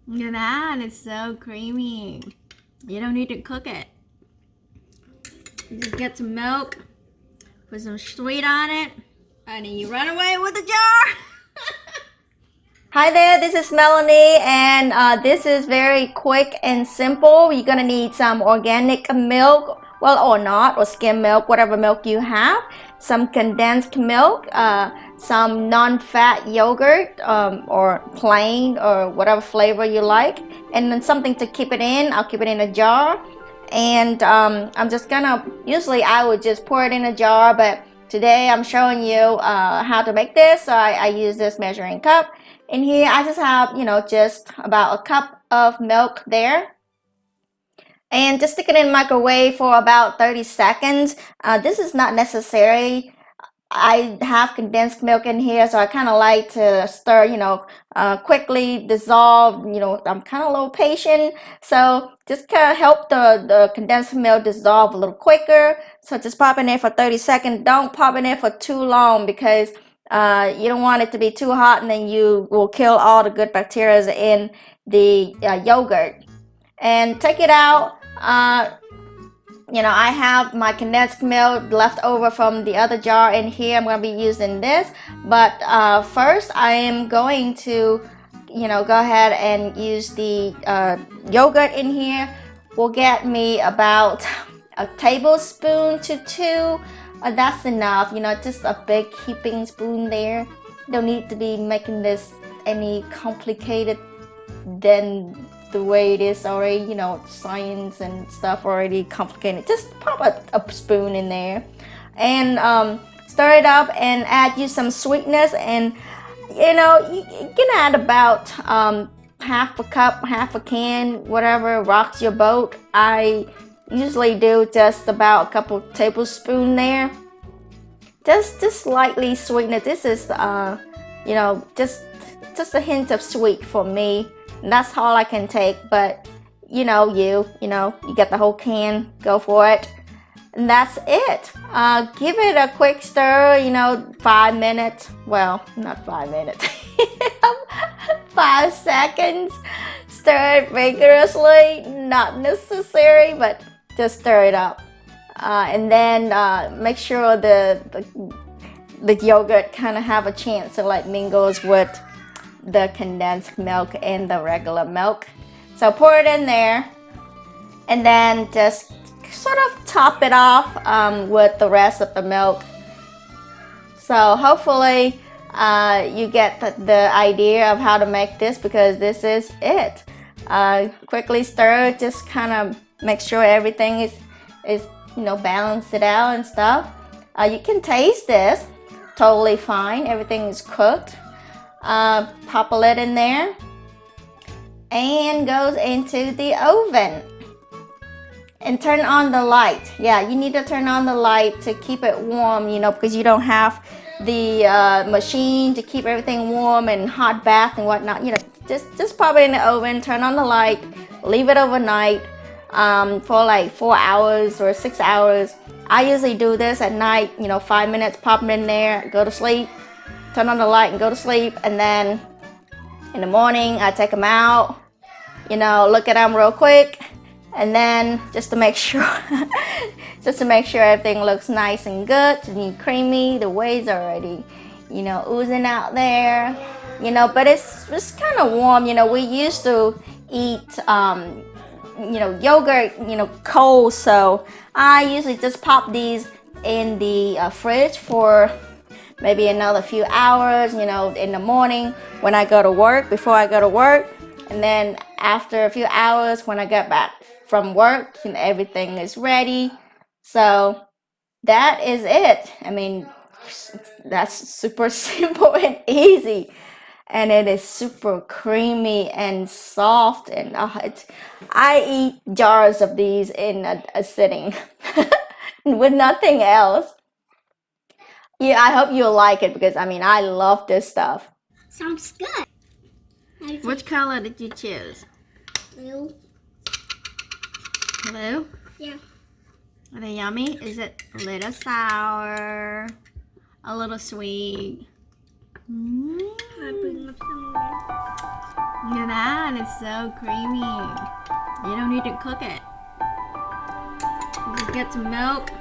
Look at that, it's so creamy. You don't need to cook it. You just get some milk, put some sweet on it, and then you run away with the jar. Hi there, this is Melanie, and this is very quick and simple. You're gonna need some organic milk, well, or not, or skim milk, whatever milk you have, some condensed milk, some non-fat yogurt, or plain, or whatever flavor you like, and then something to keep it in. I'll keep it in a jar, and I'm just gonna, usually I would just pour it in a jar, but today I'm showing you how to make this, so I use this measuring cup. In here, I just have, just about a cup of milk there. And just stick it in the microwave for about 30 seconds. This is not necessary. I have condensed milk in here, so I kind of like to stir, quickly dissolve. I'm kind of a little patient, so just kind of help the condensed milk dissolve a little quicker. So just pop in there for 30 seconds. Don't pop in there for too long because you don't want it to be too hot, and then you will kill all the good bacteria in the yogurt. And take it out. I have my condensed milk left over from the other jar in here. I'm going to be using this, but first I am going to go ahead and use the yogurt in here. Will get me about a tablespoon to two. That's enough, just a big heaping spoon there. Don't need to be making this any complicated than the way it is already, science and stuff already complicated. Just pop a spoon in there and stir it up and add you some sweetness, and you can add about half a cup, half a can, whatever rocks your boat. I usually do just about a couple tablespoons there. Just slightly sweeten it. This is just a hint of sweet for me. And that's all I can take, but you get the whole can, go for it. And that's it. Give it a quick stir, 5 minutes. Well, not 5 minutes. 5 seconds. Stir it vigorously. Not necessary, but just stir it up. And then make sure the yogurt kind of have a chance to mingles with the condensed milk and the regular milk. So pour it in there, and then just sort of top it off with the rest of the milk. So hopefully you get the idea of how to make this, because this is it. Quickly stir, just kind of make sure everything is balance it out and stuff. You can taste this, totally fine. Everything is cooked. Pop a lid in there and goes into the oven and turn on the light. Yeah, you need to turn on the light to keep it warm, because you don't have the machine to keep everything warm and hot bath and whatnot. Just pop it in the oven, turn on the light, leave it overnight for like 4 hours or 6 hours. I usually do this at night, 5 minutes, pop them in there, go to sleep. Turn on the light and go to sleep, and then in the morning I take them out, look at them real quick, and then just to make sure everything looks nice and good and creamy. The whey's already oozing out there, but it's kind of warm. We used to eat yogurt cold, so I usually just pop these in the fridge for maybe another few hours, in the morning when I go to work, before I go to work, and then after a few hours when I get back from work, everything is ready. So that is it. I mean, that's super simple and easy, and it is super creamy and soft, and I eat jars of these in a sitting with nothing else. Yeah, I hope you'll like it, because I love this stuff. Sounds good. Which color did you choose? Blue. Blue? Yeah. Are they yummy? Is it a little sour? A little sweet? Can I bring up some more? Look at that, it's so creamy. You don't need to cook it. You just get some milk,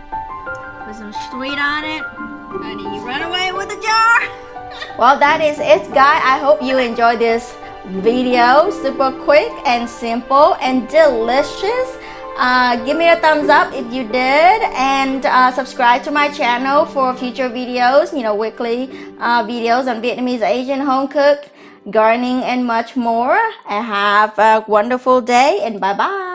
put some sweet on it, and you run away with the jar. Well, that is it, guys. I hope you enjoyed this video. Super quick and simple and delicious. Give me a thumbs up if you did, and subscribe to my channel for future videos, you know, weekly videos on Vietnamese, Asian, home cook, gardening, and much more. And have a wonderful day, and bye bye.